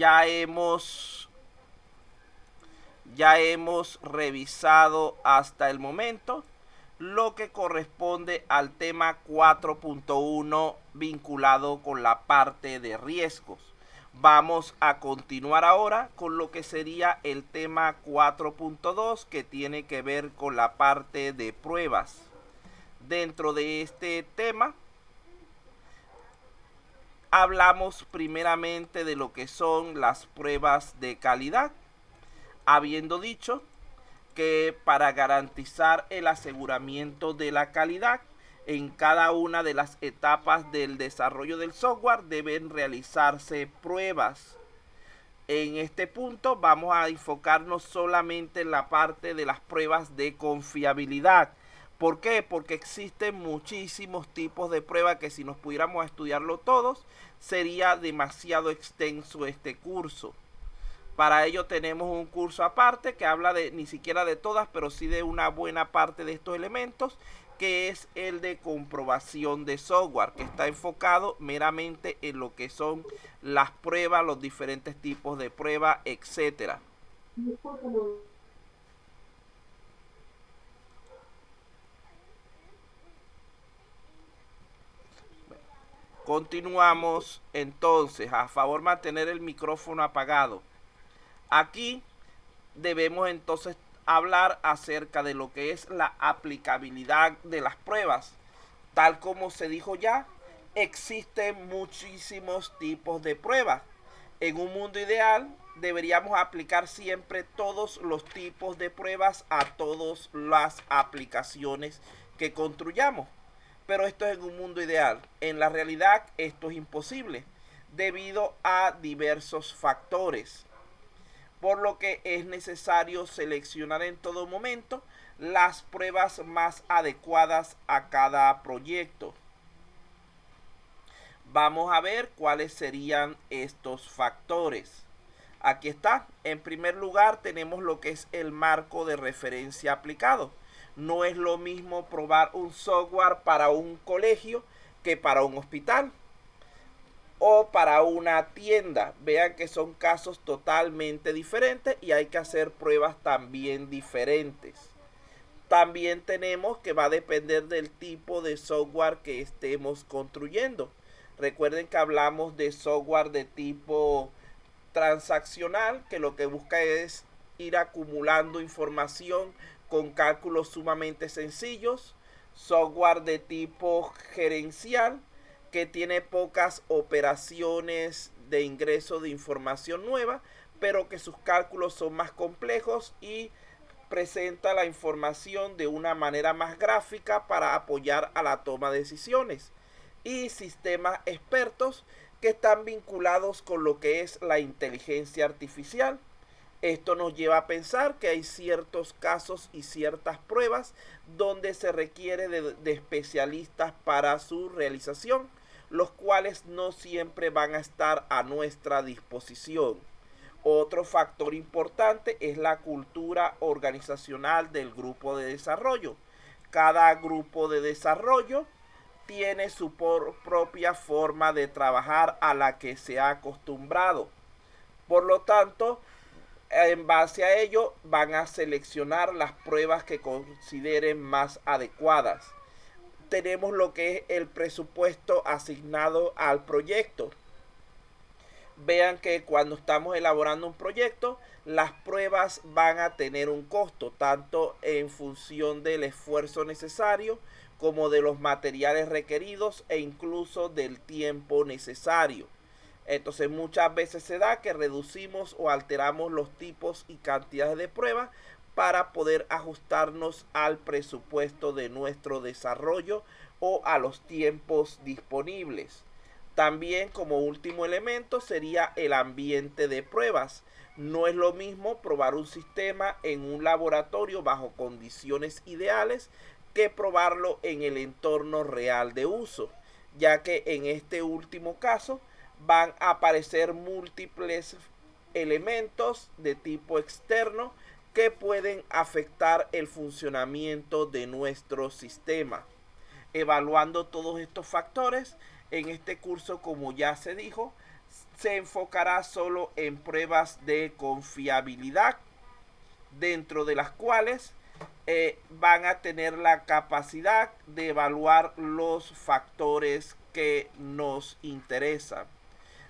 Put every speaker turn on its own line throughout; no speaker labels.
ya hemos revisado hasta el momento lo que corresponde al tema 4.1 vinculado con la parte de riesgos. Vamos a continuar ahora con lo que sería el tema 4.2 que tiene que ver con la parte de pruebas. Dentro de este tema hablamos primeramente de lo que son las pruebas de calidad, habiendo dicho que para garantizar el aseguramiento de la calidad en cada una de las etapas del desarrollo del software deben realizarse pruebas. En este punto vamos a enfocarnos solamente en la parte de las pruebas de confiabilidad. ¿Por qué? Porque existen muchísimos tipos de pruebas que si nos pudiéramos estudiarlo todos sería demasiado extenso este curso. Para ello tenemos un curso aparte que habla de ni siquiera de todas, pero sí de una buena parte de estos elementos, que es el de comprobación de software, que está enfocado meramente en lo que son las pruebas, los diferentes tipos de pruebas, etcétera. Continuamos entonces, a favor mantener el micrófono apagado. Aquí debemos entonces hablar acerca de lo que es la aplicabilidad de las pruebas. Tal como se dijo ya, existen muchísimos tipos de pruebas. En un mundo ideal deberíamos aplicar siempre todos los tipos de pruebas a todas las aplicaciones que construyamos. Pero esto es en un mundo ideal. En la realidad esto es imposible debido a diversos factores, por lo que es necesario seleccionar en todo momento las pruebas más adecuadas a cada proyecto. Vamos a ver cuáles serían estos factores. Aquí está. En primer lugar tenemos lo que es el marco de referencia aplicado. No es lo mismo probar un software para un colegio que para un hospital o para una tienda. Vean que son casos totalmente diferentes y hay que hacer pruebas también diferentes. También tenemos que va a depender del tipo de software que estemos construyendo. Recuerden que hablamos de software de tipo transaccional, que lo que busca es ir acumulando información con cálculos sumamente sencillos. Software de tipo gerencial, que tiene pocas operaciones de ingreso de información nueva, pero que sus cálculos son más complejos y presenta la información de una manera más gráfica para apoyar a la toma de decisiones. Y sistemas expertos, que están vinculados con lo que es la inteligencia artificial. Esto nos lleva a pensar que hay ciertos casos y ciertas pruebas donde se requiere de especialistas para su realización, los cuales no siempre van a estar a nuestra disposición. Otro factor importante es la cultura organizacional del grupo de desarrollo. Cada grupo de desarrollo tiene su propia forma de trabajar a la que se ha acostumbrado. Por lo tanto, en base a ello van a seleccionar las pruebas que consideren más adecuadas. Tenemos lo que es el presupuesto asignado al proyecto. Vean que cuando estamos elaborando un proyecto, las pruebas van a tener un costo, tanto en función del esfuerzo necesario como de los materiales requeridos e incluso del tiempo necesario. Entonces muchas veces se da que reducimos o alteramos los tipos y cantidades de pruebas para poder ajustarnos al presupuesto de nuestro desarrollo o a los tiempos disponibles. También como último elemento sería el ambiente de pruebas. No es lo mismo probar un sistema en un laboratorio bajo condiciones ideales que probarlo en el entorno real de uso, ya que en este último caso van a aparecer múltiples elementos de tipo externo que pueden afectar el funcionamiento de nuestro sistema. Evaluando todos estos factores, en este curso, como ya se dijo, se enfocará solo en pruebas de confiabilidad, dentro de las cuales van a tener la capacidad de evaluar los factores que nos interesan.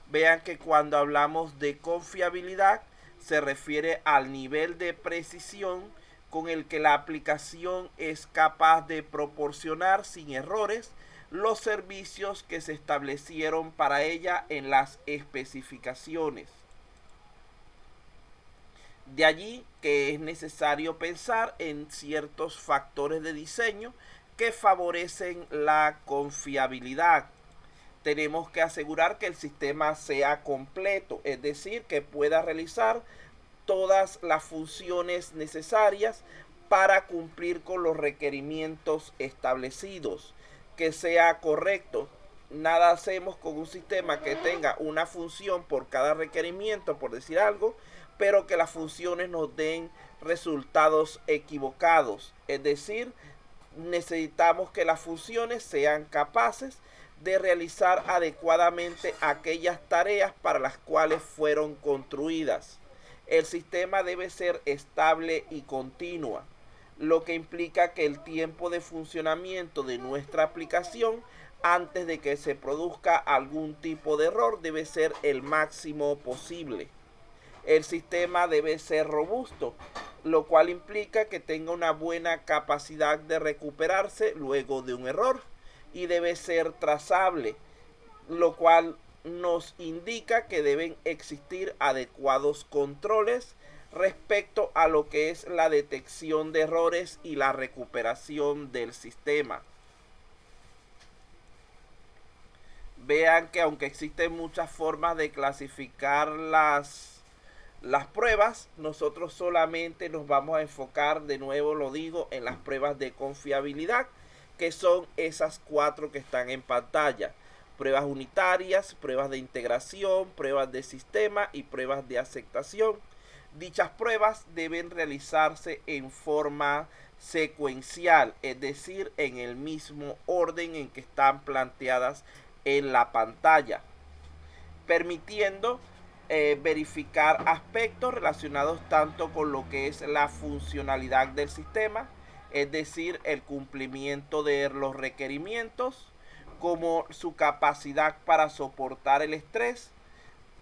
Vean que cuando hablamos de confiabilidad se refiere al nivel de precisión con el que la aplicación es capaz de proporcionar sin errores los servicios que se establecieron para ella en las especificaciones. De allí que es necesario pensar en ciertos factores de diseño que favorecen la confiabilidad. Tenemos que asegurar que el sistema sea completo, es decir, que pueda realizar todas las funciones necesarias para cumplir con los requerimientos establecidos, que sea correcto. Nada hacemos con un sistema que tenga una función por cada requerimiento, por decir algo, pero que las funciones nos den resultados equivocados. Es decir, necesitamos que las funciones sean capaces de realizar adecuadamente aquellas tareas para las cuales fueron construidas. El sistema debe ser estable y continua, lo que implica que el tiempo de funcionamiento de nuestra aplicación antes de que se produzca algún tipo de error debe ser el máximo posible. El sistema debe ser robusto, lo cual implica que tenga una buena capacidad de recuperarse luego de un error, y debe ser trazable, lo cual nos indica que deben existir adecuados controles respecto a lo que es la detección de errores y la recuperación del sistema. Vean que aunque existen muchas formas de clasificar las pruebas, nosotros solamente nos vamos a enfocar, de nuevo lo digo, en las pruebas de confiabilidad, que son esas 4 que están en pantalla: pruebas unitarias, pruebas de integración, pruebas de sistema y pruebas de aceptación. Dichas pruebas deben realizarse en forma secuencial, es decir, en el mismo orden en que están planteadas en la pantalla, permitiendo verificar aspectos relacionados tanto con lo que es la funcionalidad del sistema, es decir, el cumplimiento de los requerimientos, como su capacidad para soportar el estrés,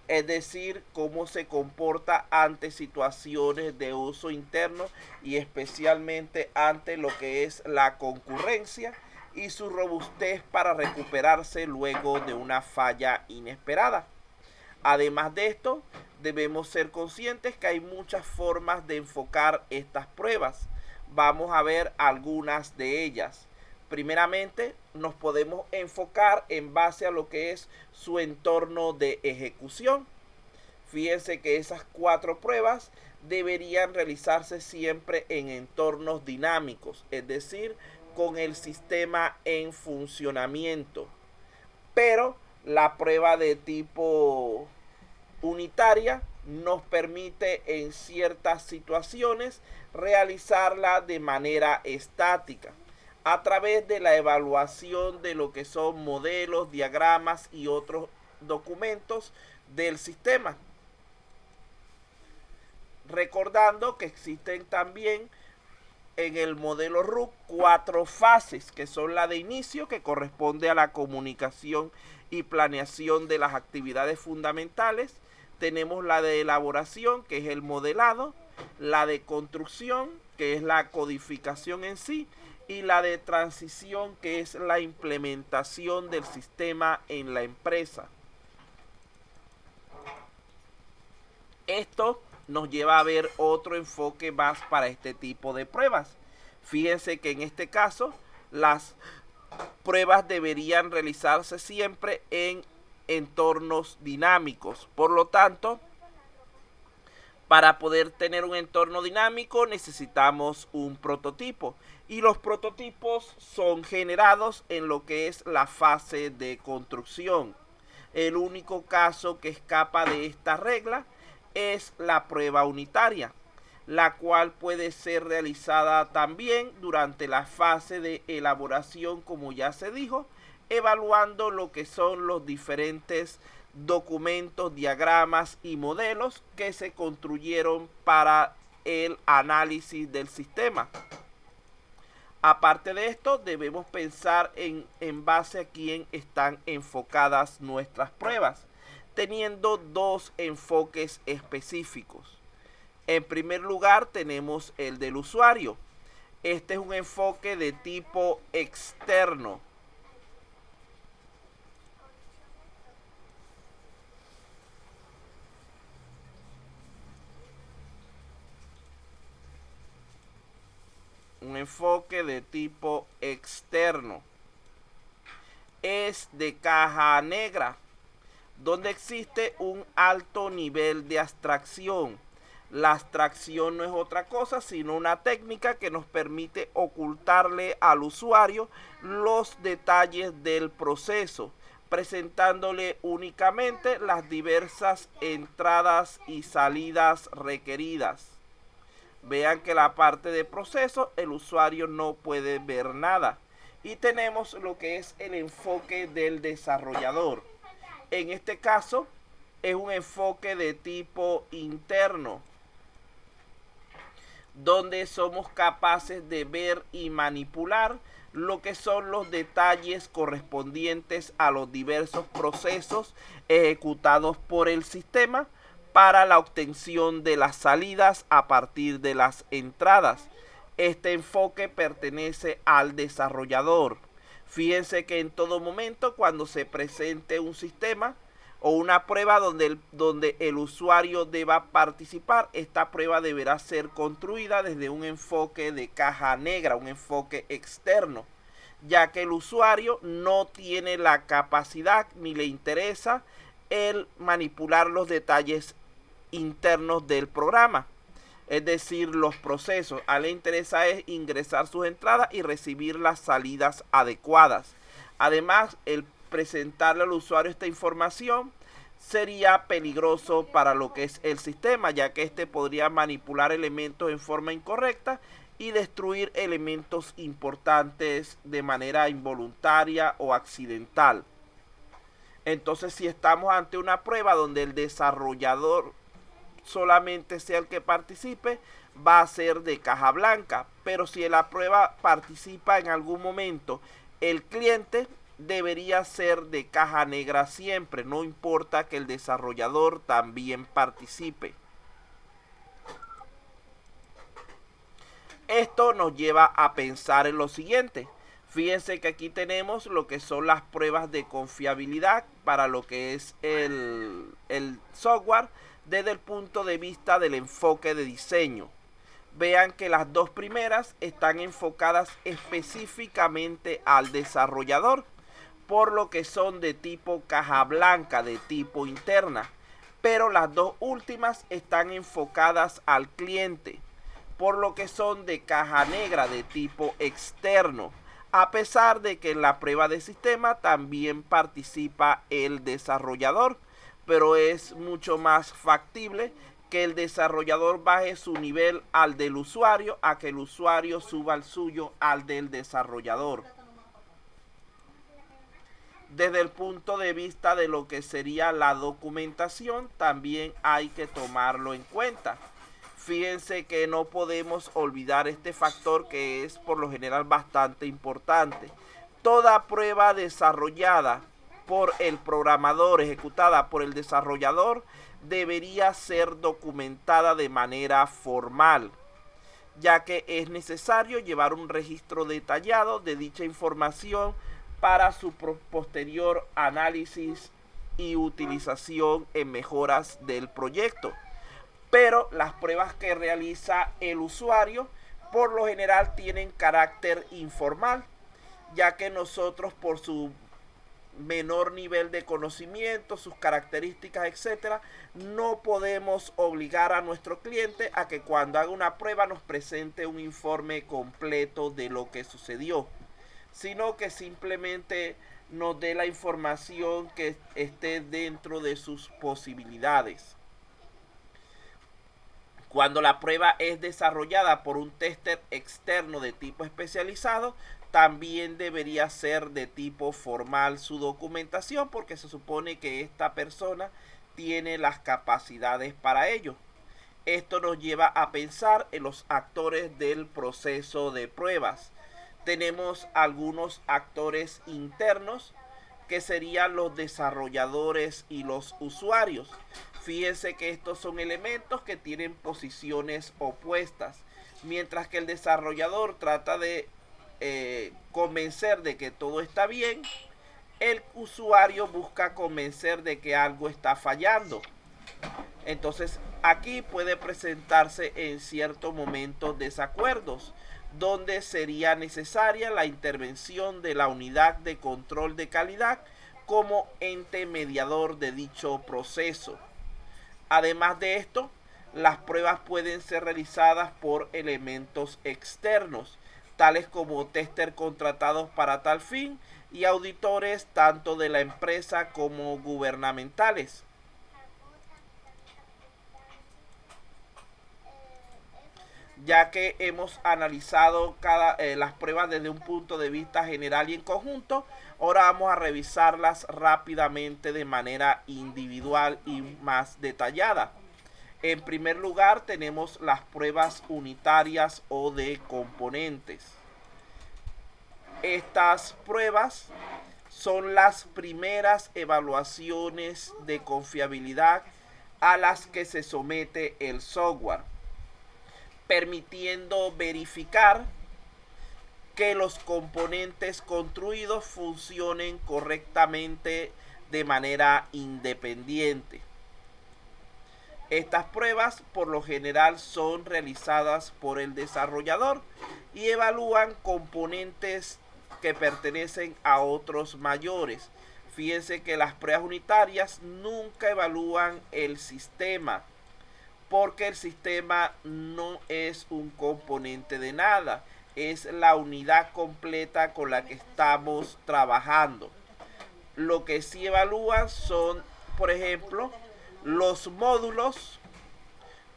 es decir, cómo se comporta ante situaciones de uso interno y especialmente ante lo que es la concurrencia, y su robustez para recuperarse luego de una falla inesperada. Además de esto, debemos ser conscientes que hay muchas formas de enfocar estas pruebas. Vamos a ver algunas de ellas. Primeramente, nos podemos enfocar en base a lo que es su entorno de ejecución. Fíjense que esas 4 pruebas deberían realizarse siempre en entornos dinámicos, es decir, con el sistema en funcionamiento. Pero la prueba de tipo unitaria nos permite en ciertas situaciones realizarla de manera estática, a través de la evaluación de lo que son modelos, diagramas y otros documentos del sistema. Recordando que existen también en el modelo RUC 4 fases, que son la de inicio, que corresponde a la comunicación y planeación de las actividades fundamentales. Tenemos la de elaboración, que es el modelado, la de construcción, que es la codificación en sí, y la de transición, que es la implementación del sistema en la empresa. Esto nos lleva a ver otro enfoque más para este tipo de pruebas. Fíjense que en este caso las pruebas deberían realizarse siempre en entornos dinámicos. Por lo tanto, para poder tener un entorno dinámico necesitamos un prototipo, y los prototipos son generados en lo que es la fase de construcción. El único caso que escapa de esta regla es la prueba unitaria, la cual puede ser realizada también durante la fase de elaboración, como ya se dijo, evaluando lo que son los diferentes documentos, diagramas y modelos que se construyeron para el análisis del sistema. Aparte de esto, debemos pensar en base a quién están enfocadas nuestras pruebas, teniendo dos enfoques específicos. En primer lugar, tenemos el del usuario. Este es un enfoque de tipo externo. Un enfoque de tipo externo. Es de caja negra, donde existe un alto nivel de abstracción. La abstracción no es otra cosa sino una técnica que nos permite ocultarle al usuario los detalles del proceso, presentándole únicamente las diversas entradas y salidas requeridas. Vean que la parte de proceso el usuario no puede ver nada. Y tenemos lo que es el enfoque del desarrollador. En este caso es un enfoque de tipo interno, donde somos capaces de ver y manipular lo que son los detalles correspondientes a los diversos procesos ejecutados por el sistema para la obtención de las salidas a partir de las entradas. Este enfoque pertenece al desarrollador. Fíjense que en todo momento cuando se presente un sistema o una prueba donde el usuario deba participar, esta prueba deberá ser construida desde un enfoque de caja negra, un enfoque externo, ya que el usuario no tiene la capacidad ni le interesa el manipular los detalles internos del programa, es decir, los procesos. A él le interesa es ingresar sus entradas y recibir las salidas adecuadas. Además, el presentarle al usuario esta información sería peligroso para lo que es el sistema, ya que este podría manipular elementos en forma incorrecta y destruir elementos importantes de manera involuntaria o accidental. Entonces, si estamos ante una prueba donde el desarrollador solamente sea el que participe, va a ser de caja blanca. Pero si en la prueba participa en algún momento el cliente, debería ser de caja negra siempre, no importa que el desarrollador también participe. Esto nos lleva a pensar en lo siguiente. Fíjense que aquí tenemos lo que son las pruebas de confiabilidad para lo que es el software desde el punto de vista del enfoque de diseño. Vean que las dos primeras están enfocadas específicamente al desarrollador, por lo que son de tipo caja blanca, de tipo interna. Pero las dos últimas están enfocadas al cliente, por lo que son de caja negra, de tipo externo. A pesar de que en la prueba de sistema también participa el desarrollador, pero es mucho más factible que el desarrollador baje su nivel al del usuario a que el usuario suba el suyo al del desarrollador. Desde el punto de vista de lo que sería la documentación, también hay que tomarlo en cuenta. Fíjense que no podemos olvidar este factor que es por lo general bastante importante. Toda prueba desarrollada por el programador, ejecutada por el desarrollador, debería ser documentada de manera formal, ya que es necesario llevar un registro detallado de dicha información para su posterior análisis y utilización en mejoras del proyecto. Pero las pruebas que realiza el usuario por lo general tienen carácter informal, ya que nosotros por su menor nivel de conocimiento, sus características, etcétera, no podemos obligar a nuestro cliente a que cuando haga una prueba nos presente un informe completo de lo que sucedió, sino que simplemente nos dé la información que esté dentro de sus posibilidades. Cuando la prueba es desarrollada por un tester externo de tipo especializado, también debería ser de tipo formal su documentación, porque se supone que esta persona tiene las capacidades para ello. Esto nos lleva a pensar en los actores del proceso de pruebas. Tenemos algunos actores internos que serían los desarrolladores y los usuarios. Fíjense que estos son elementos que tienen posiciones opuestas. Mientras que el desarrollador trata de convencer de que todo está bien, el usuario busca convencer de que algo está fallando. Entonces aquí puede presentarse en cierto momento desacuerdos, donde sería necesaria la intervención de la unidad de control de calidad como ente mediador de dicho proceso. Además de esto, las pruebas pueden ser realizadas por elementos externos, tales como tester contratados para tal fin y auditores tanto de la empresa como gubernamentales. Ya que hemos analizado las pruebas desde un punto de vista general y en conjunto, ahora vamos a revisarlas rápidamente de manera individual y más detallada. En primer lugar tenemos las pruebas unitarias o de componentes. Estas pruebas son las primeras evaluaciones de confiabilidad a las que se somete el software, permitiendo verificar que los componentes construidos funcionen correctamente de manera independiente. Estas pruebas por lo general son realizadas por el desarrollador y evalúan componentes que pertenecen a otros mayores. Fíjense que las pruebas unitarias nunca evalúan el sistema, porque el sistema no es un componente de nada, es la unidad completa con la que estamos trabajando. Lo que sí evalúan son, por ejemplo, los módulos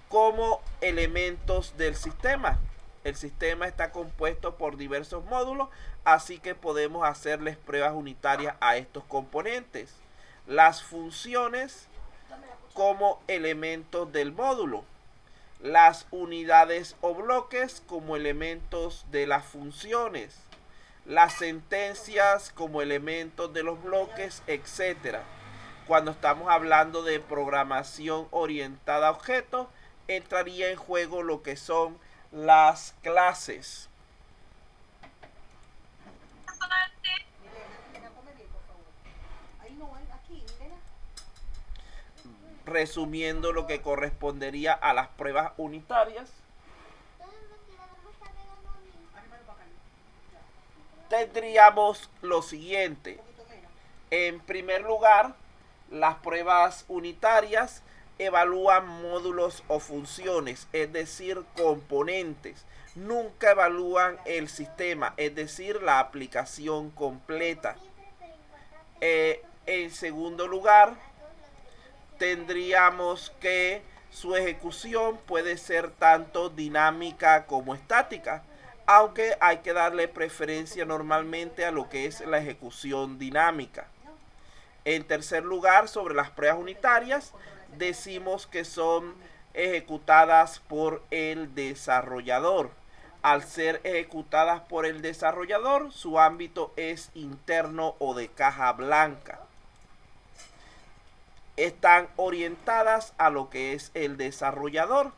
como elementos del sistema. El sistema está compuesto por diversos módulos, así que podemos hacerles pruebas unitarias a estos componentes. Las funciones como elementos del módulo, las unidades o bloques como elementos de las funciones, las sentencias como elementos de los bloques, etc. Cuando estamos hablando de programación orientada a objetos, entraría en juego lo que son las clases. Resumiendo lo que correspondería a las pruebas unitarias, tendríamos lo siguiente. En primer lugar, las pruebas unitarias evalúan módulos o funciones, es decir, componentes. Nunca evalúan el sistema, es decir, la aplicación completa. En segundo lugar, tendríamos que su ejecución puede ser tanto dinámica como estática, aunque hay que darle preferencia normalmente a lo que es la ejecución dinámica. En tercer lugar, sobre las pruebas unitarias, decimos que son ejecutadas por el desarrollador. Al ser ejecutadas por el desarrollador, su ámbito es interno o de caja blanca. Están orientadas a lo que es el desarrollador.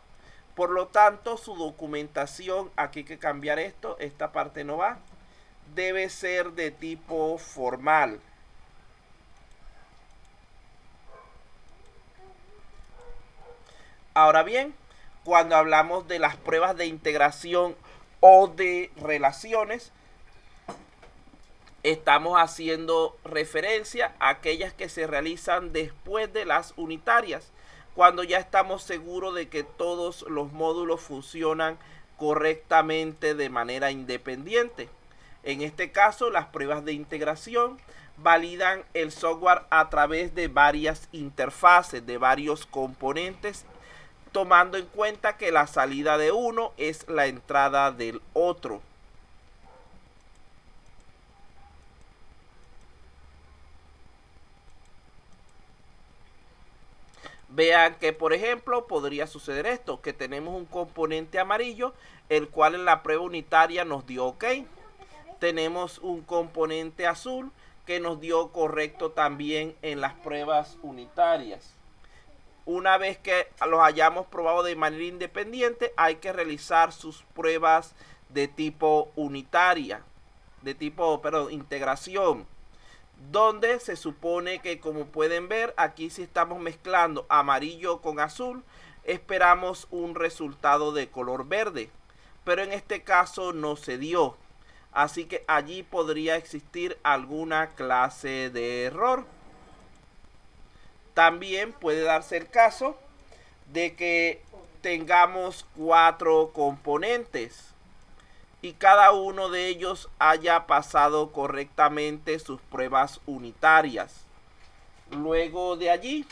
Por lo tanto, su documentación, aquí hay que cambiar esto, esta parte no va, debe ser de tipo formal. Ahora bien, cuando hablamos de las pruebas de integración o de relaciones, estamos haciendo referencia a aquellas que se realizan después de las unitarias, cuando ya estamos seguros de que todos los módulos funcionan correctamente de manera independiente. En este caso, las pruebas de integración validan el software a través de varias interfaces, de varios componentes, tomando en cuenta que la salida de uno es la entrada del otro. Vean que, por ejemplo, podría suceder esto, que tenemos un componente amarillo, el cual en la prueba unitaria nos dio OK. Tenemos un componente azul que nos dio correcto también en las pruebas unitarias. Una vez que los hayamos probado de manera independiente, hay que realizar sus pruebas de tipo unitaria, de tipo, integración, donde se supone que, como pueden ver, aquí si estamos mezclando amarillo con azul, esperamos un resultado de color verde, pero en este caso no se dio, así que allí podría existir alguna clase de error. También puede darse el caso de que tengamos 4 componentes y cada uno de ellos haya pasado correctamente sus pruebas unitarias. Luego de allí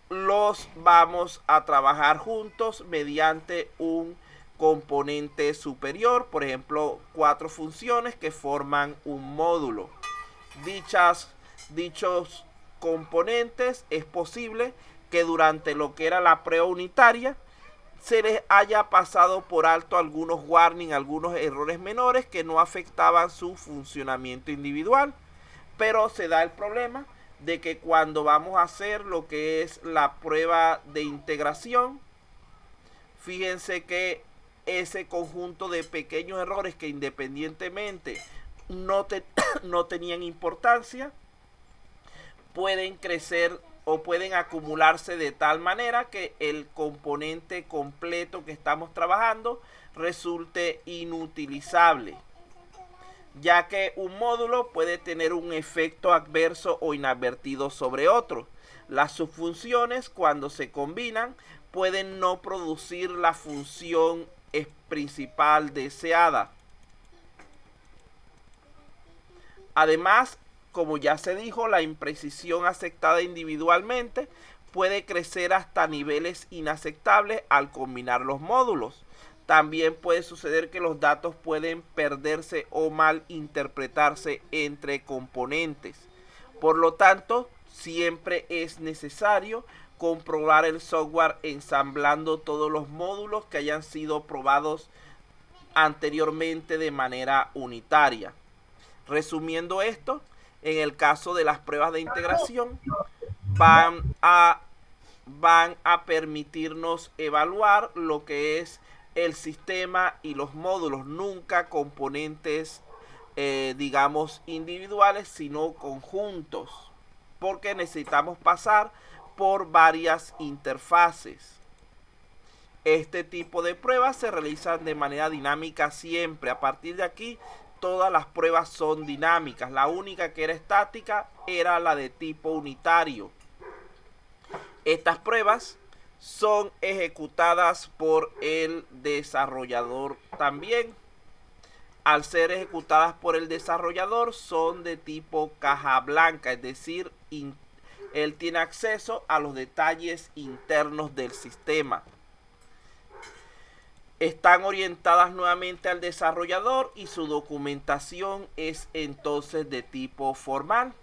los vamos a trabajar juntos mediante un componente superior, por ejemplo 4 funciones que forman un módulo. Dichos componentes es posible que durante lo que era la prueba unitaria se les haya pasado por alto algunos warnings, algunos errores menores que no afectaban su funcionamiento individual, pero se da el problema de que cuando vamos a hacer lo que es la prueba de integración, fíjense que ese conjunto de pequeños errores que independientemente no tenían importancia, pueden crecer o pueden acumularse de tal manera que el componente completo que estamos trabajando resulte inutilizable, ya que un módulo puede tener un efecto adverso o inadvertido sobre otro. Las subfunciones, cuando se combinan, pueden no producir la función principal deseada. Además, como ya se dijo, la imprecisión aceptada individualmente puede crecer hasta niveles inaceptables al combinar los módulos. También puede suceder que los datos pueden perderse o mal interpretarse entre componentes. Por lo tanto, siempre es necesario comprobar el software ensamblando todos los módulos que hayan sido probados anteriormente de manera unitaria. Resumiendo esto, en el caso de las pruebas de integración, van a permitirnos evaluar lo que es el sistema y los módulos, nunca componentes, digamos, individuales, sino conjuntos, porque necesitamos pasar por varias interfaces. Este tipo de pruebas se realizan de manera dinámica siempre. A partir de aquí, todas las pruebas son dinámicas. La única que era estática era la de tipo unitario. Estas pruebas son ejecutadas por el desarrollador también. Al ser ejecutadas por el desarrollador, son de tipo caja blanca, es decir, él tiene acceso a los detalles internos del sistema. Están orientadas nuevamente al desarrollador y su documentación es entonces de tipo formal.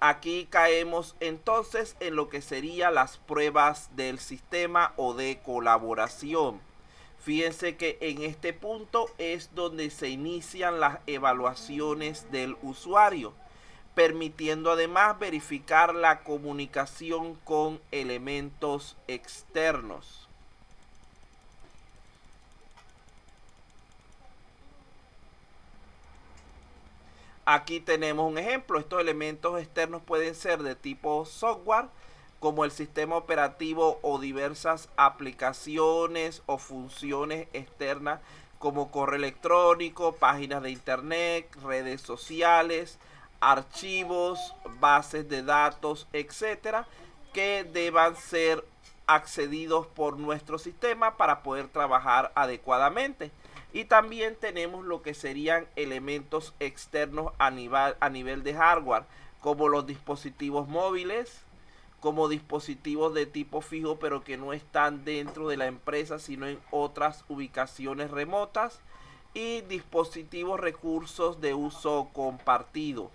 Aquí caemos entonces en lo que serían las pruebas del sistema o de colaboración. Fíjense que en este punto es donde se inician las evaluaciones del usuario, permitiendo además verificar la comunicación con elementos externos. Aquí tenemos un ejemplo. Estos elementos externos pueden ser de tipo software, como el sistema operativo o diversas aplicaciones o funciones externas como correo electrónico, páginas de internet, redes sociales, archivos, bases de datos, etcétera, que deban ser accedidos por nuestro sistema para poder trabajar adecuadamente. Y también tenemos lo que serían elementos externos a nivel de hardware, como los dispositivos móviles, como dispositivos de tipo fijo pero que no están dentro de la empresa sino en otras ubicaciones remotas, y dispositivos recursos de uso compartido.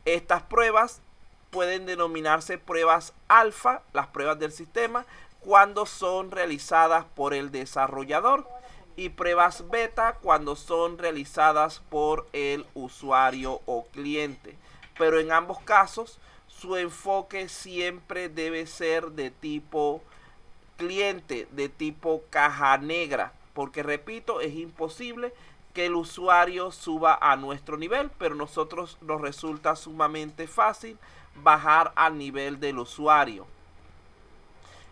Estas pruebas pueden denominarse pruebas alfa, las pruebas del sistema, cuando son realizadas por el desarrollador, y pruebas beta cuando son realizadas por el usuario o cliente. Pero en ambos casos, su enfoque siempre debe ser de tipo cliente, de tipo caja negra, porque repito, es imposible que el usuario suba a nuestro nivel, pero nosotros nos resulta sumamente fácil bajar al nivel del usuario.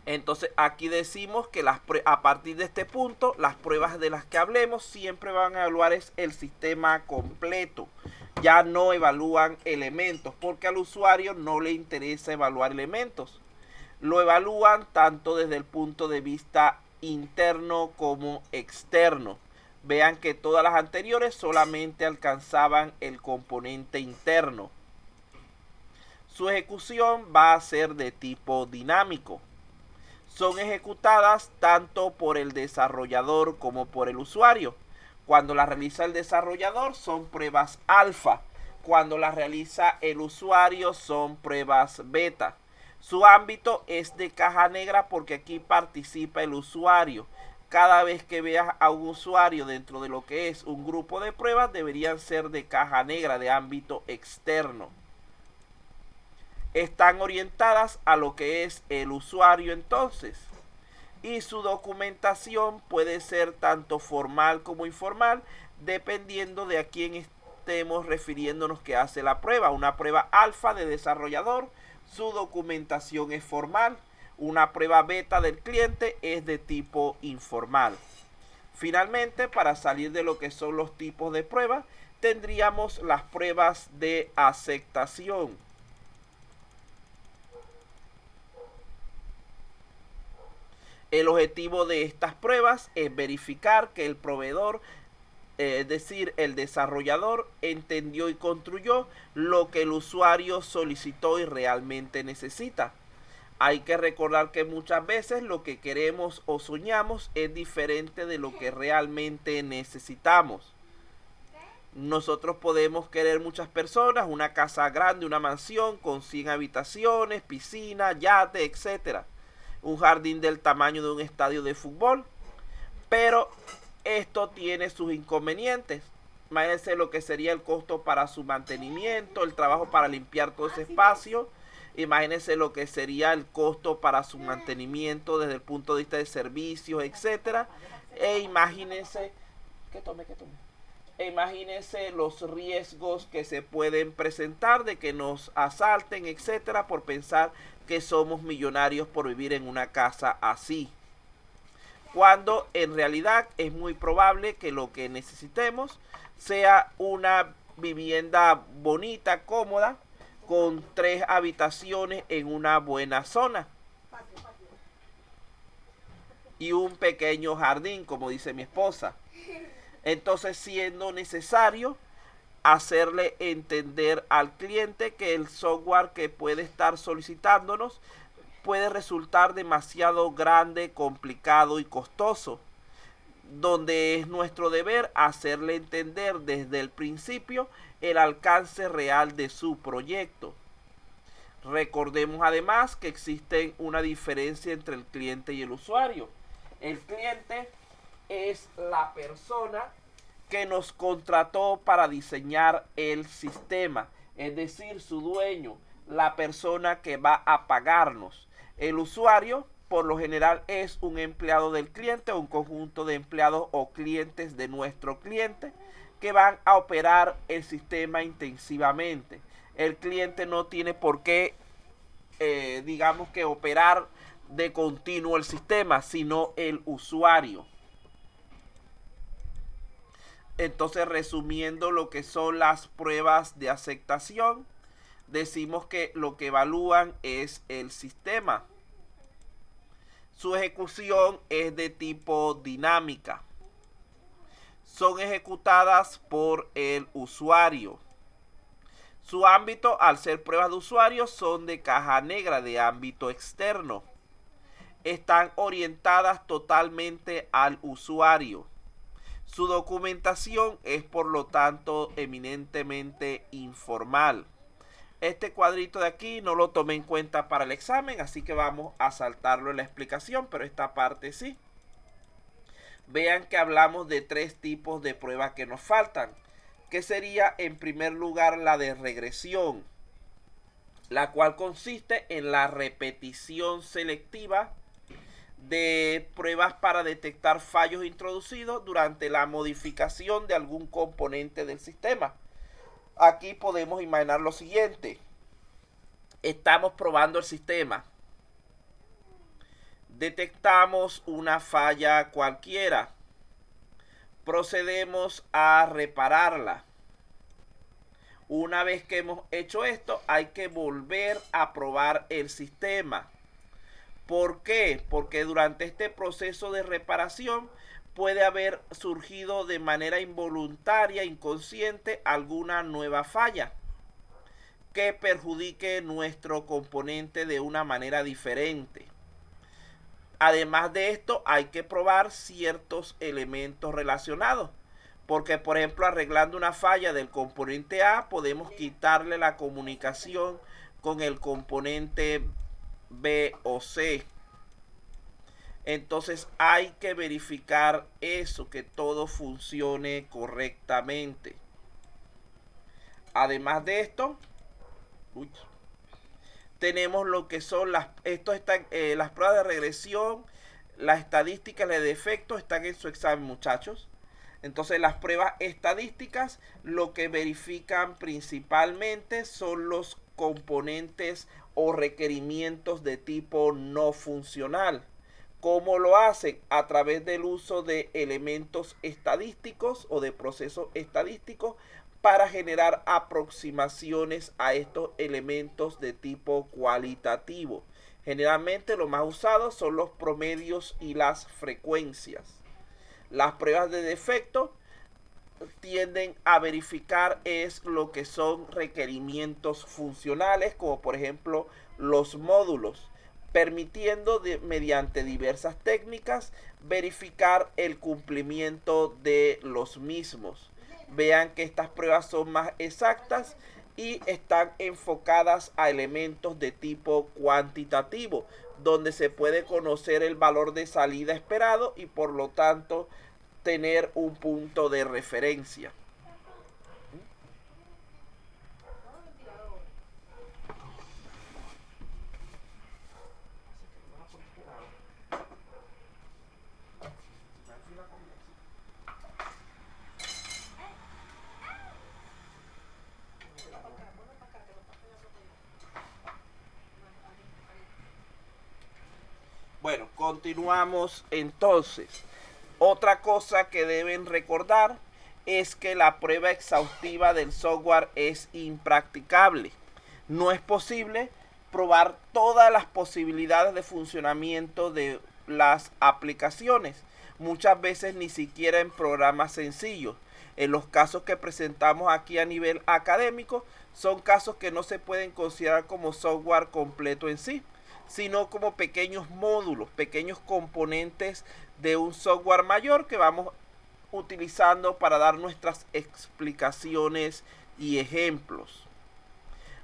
Entonces aquí decimos que a partir de este punto, las pruebas de las que hablemos siempre van a evaluar el sistema completo. Ya no evalúan elementos, porque al usuario no le interesa evaluar elementos. Lo evalúan tanto desde el punto de vista interno como externo. Vean que todas las anteriores solamente alcanzaban el componente interno. Su ejecución va a ser de tipo dinámico. Son ejecutadas tanto por el desarrollador como por el usuario. Cuando las realiza el desarrollador son pruebas alfa. Cuando las realiza el usuario son pruebas beta. Su ámbito es de caja negra porque aquí participa el usuario. Cada vez que veas a un usuario dentro de lo que es un grupo de pruebas, deberían ser de caja negra, de ámbito externo. Están orientadas a lo que es el usuario entonces, y su documentación puede ser tanto formal como informal, dependiendo de a quién estemos refiriéndonos que hace la prueba. Una prueba alfa de desarrollador, su documentación es formal. Una prueba beta del cliente es de tipo informal. Finalmente, para salir de lo que son los tipos de pruebas, tendríamos las pruebas de aceptación. El objetivo de estas pruebas es verificar que el proveedor, es decir, el desarrollador, entendió y construyó lo que el usuario solicitó y realmente necesita. Hay que recordar que muchas veces lo que queremos o soñamos es diferente de lo que realmente necesitamos. Nosotros podemos querer muchas personas, una casa grande, una mansión con 100 habitaciones, piscina, yate, etcétera. Un jardín del tamaño de un estadio de fútbol, pero esto tiene sus inconvenientes. Imagínense lo que sería el costo para su mantenimiento, el trabajo para limpiar todo ese espacio. Imagínense lo que sería el costo para su mantenimiento desde el punto de vista de servicios, etcétera. E imagínense imagínense los riesgos que se pueden presentar de que nos asalten, etcétera, por pensar que somos millonarios por vivir en una casa así. Cuando en realidad es muy probable que lo que necesitemos sea una vivienda bonita, cómoda, con 3 habitaciones en una buena zona. Y un pequeño jardín, como dice mi esposa. Entonces, siendo necesario hacerle entender al cliente que el software que puede estar solicitándonos puede resultar demasiado grande, complicado y costoso, donde es nuestro deber hacerle entender desde el principio el alcance real de su proyecto. Recordemos además que existe una diferencia entre el cliente y el usuario. El cliente es la persona que nos contrató para diseñar el sistema, es decir, su dueño, la persona que va a pagarnos. El usuario, por lo general, es un empleado del cliente o un conjunto de empleados o clientes de nuestro cliente que van a operar el sistema intensivamente. El cliente no tiene por qué, digamos que operar de continuo el sistema, sino el usuario. Entonces, resumiendo lo que son las pruebas de aceptación, decimos que lo que evalúan es el sistema. Su ejecución es de tipo dinámica. Son ejecutadas por el usuario. Su ámbito, al ser pruebas de usuario, son de caja negra, de ámbito externo. Están orientadas totalmente al usuario. Su documentación es, por lo tanto, eminentemente informal. Este cuadrito de aquí no lo tomé en cuenta para el examen, así que vamos a saltarlo en la explicación, pero esta parte sí. Vean que hablamos de 3 tipos de pruebas que nos faltan, que sería en primer lugar la de regresión, la cual consiste en la repetición selectiva de pruebas para detectar fallos introducidos durante la modificación de algún componente del sistema. Aquí podemos imaginar lo siguiente: estamos probando el sistema, detectamos una falla cualquiera, procedemos a repararla. Una vez que hemos hecho esto, hay que volver a probar el sistema. ¿Por qué? Porque durante este proceso de reparación puede haber surgido de manera involuntaria, inconsciente, alguna nueva falla que perjudique nuestro componente de una manera diferente. Además de esto, hay que probar ciertos elementos relacionados, porque por ejemplo, arreglando una falla del componente A, podemos quitarle la comunicación con el componente B o C. Entonces hay que verificar eso, que todo funcione correctamente. Además de esto, tenemos lo que son las pruebas de regresión, las estadísticas de defectos están en su examen, muchachos. Entonces las pruebas estadísticas lo que verifican principalmente son los componentes o requerimientos de tipo no funcional. ¿Cómo lo hacen? A través del uso de elementos estadísticos o de procesos estadísticos para generar aproximaciones a estos elementos de tipo cualitativo. Generalmente lo más usado son los promedios y las frecuencias. Las pruebas de defecto tienden a verificar es lo que son requerimientos funcionales, como por ejemplo los módulos, permitiendo mediante diversas técnicas verificar el cumplimiento de los mismos. Vean que estas pruebas son más exactas y están enfocadas a elementos de tipo cuantitativo, donde se puede conocer el valor de salida esperado y por lo tanto tener un punto de referencia. Bueno, continuamos entonces. Otra cosa que deben recordar es que la prueba exhaustiva del software es impracticable. No es posible probar todas las posibilidades de funcionamiento de las aplicaciones, muchas veces ni siquiera en programas sencillos. En los casos que presentamos aquí a nivel académico, son casos que no se pueden considerar como software completo en sí, sino como pequeños módulos, pequeños componentes de un software mayor que vamos utilizando para dar nuestras explicaciones y ejemplos.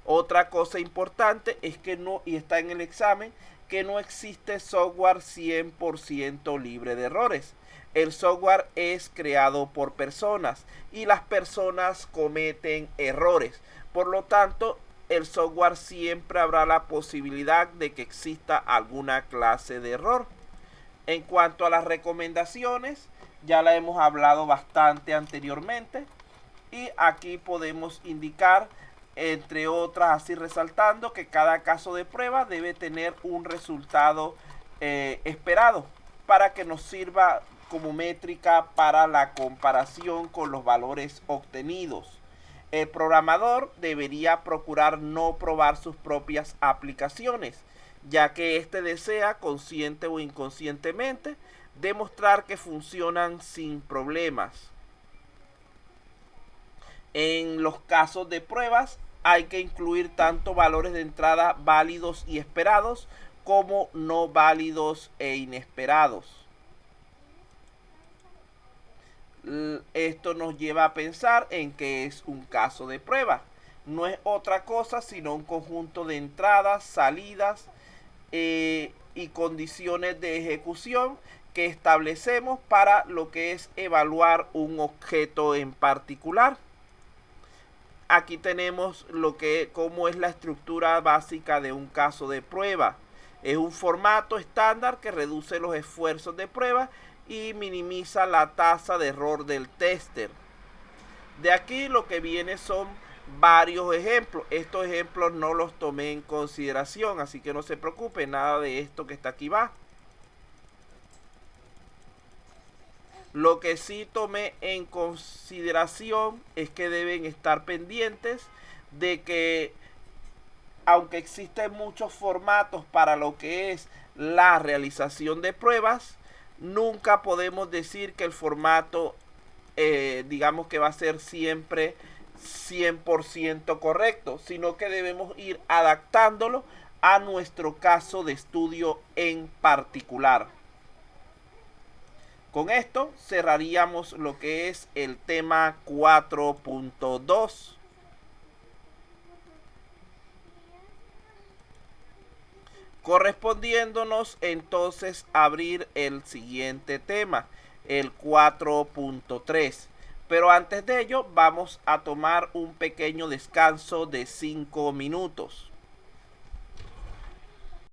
Otra cosa importante es que no, y está en el examen, que no existe software 100% libre de errores. El software es creado por personas y las personas cometen errores. Por lo tanto, el software siempre habrá la posibilidad de que exista alguna clase de error. En cuanto a las recomendaciones, ya la hemos hablado bastante anteriormente y aquí podemos indicar, entre otras, así resaltando que cada caso de prueba debe tener un resultado esperado para que nos sirva como métrica para la comparación con los valores obtenidos. El programador debería procurar no probar sus propias aplicaciones, ya que éste desea, consciente o inconscientemente, demostrar que funcionan sin problemas. En los casos de pruebas hay que incluir tanto valores de entrada válidos y esperados como no válidos e inesperados. Esto nos lleva a pensar en que es un caso de prueba. no es otra cosa sino un conjunto de entradas, salidas y condiciones de ejecución que establecemos para lo que es evaluar un objeto en particular. Aquí tenemos cómo es la estructura básica de un caso de prueba. Es un formato estándar que reduce los esfuerzos de prueba y minimiza la tasa de error del tester. De aquí lo que viene son varios ejemplos. Estos ejemplos no los tomé en consideración, así que no se preocupe, nada de esto que está aquí va. Lo que sí tomé en consideración es que deben estar pendientes de que, aunque existen muchos formatos para lo que es la realización de pruebas, nunca podemos decir que el formato digamos que va a ser siempre 100% correcto, sino que debemos ir adaptándolo a nuestro caso de estudio en particular. Con esto cerraríamos lo que es el tema 4.2. Correspondiéndonos entonces a abrir el siguiente tema, el 4.3. Pero antes de ello vamos a tomar un pequeño descanso de 5 minutos.